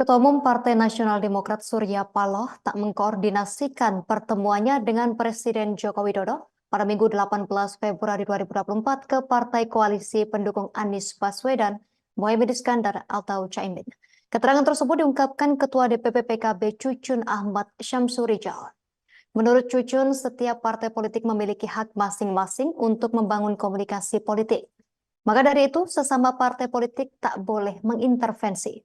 Ketua Umum Partai Nasional Demokrat Surya Paloh tak mengkoordinasikan pertemuannya dengan Presiden Joko Widodo pada Minggu 18 Februari 2024 ke Partai Koalisi Pendukung Anies Baswedan, Muhaimin Iskandar atau Caimin. Keterangan tersebut diungkapkan Ketua DPP PKB Cucun Ahmad Syamsurijal. Menurut Cucun, setiap partai politik memiliki hak masing-masing untuk membangun komunikasi politik. Maka dari itu, sesama partai politik tak boleh mengintervensi.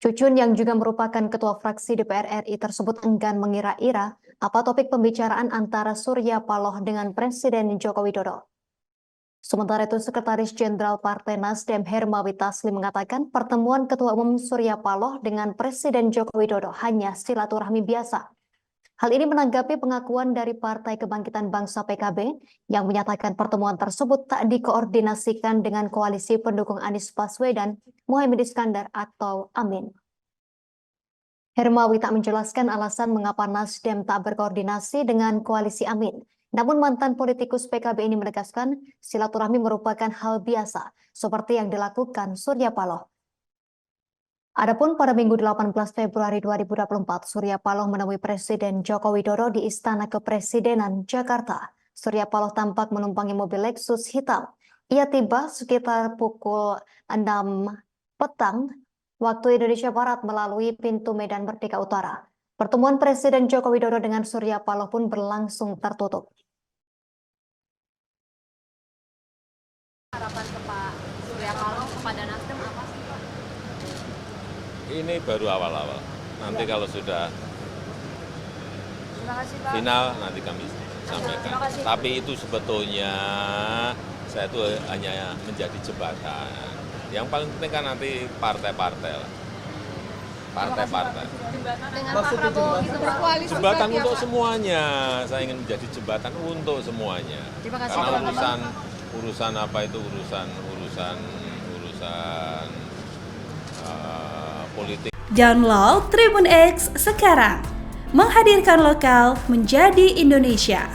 Cucun yang juga merupakan ketua fraksi DPR RI tersebut enggan mengira-ira apa topik pembicaraan antara Surya Paloh dengan Presiden Joko Widodo. Sementara itu, Sekretaris Jenderal Partai Nasdem Hermawi Taslim mengatakan pertemuan Ketua Umum Surya Paloh dengan Presiden Joko Widodo hanya silaturahmi biasa. Hal ini menanggapi pengakuan dari Partai Kebangkitan Bangsa PKB yang menyatakan pertemuan tersebut tak dikoordinasikan dengan koalisi pendukung Anies Baswedan, Muhaimin Iskandar atau Amin. Hermawi tak menjelaskan alasan mengapa Nasdem tak berkoordinasi dengan koalisi Amin. Namun mantan politikus PKB ini menegaskan silaturahmi merupakan hal biasa seperti yang dilakukan Surya Paloh. Adapun pada Minggu 18 Februari 2024, Surya Paloh menemui Presiden Joko Widodo di Istana Kepresidenan Jakarta. Surya Paloh tampak menumpangi mobil Lexus hitam. Ia tiba sekitar pukul 6 petang waktu Indonesia Barat melalui pintu Medan Merdeka Utara. Pertemuan Presiden Joko Widodo dengan Surya Paloh pun berlangsung tertutup. Harapan ke Pak Surya Paloh kepada Nasdem apa sih, Pak? Ini baru awal-awal. Nanti kalau sudah Terima kasih, Pak. final nanti kami sampaikan. Terima kasih. Tapi itu sebetulnya saya itu hanya menjadi jembatan. Yang paling penting kan nanti partai-partai lah. Partai-partai. Dengan Pak Prabowo itu berkoalisi. Jembatan untuk semuanya. Saya ingin menjadi jembatan untuk semuanya. Terima kasih, Karena Pak. urusan apa itu urusan politik. Download Tribun X sekarang, menghadirkan lokal menjadi Indonesia.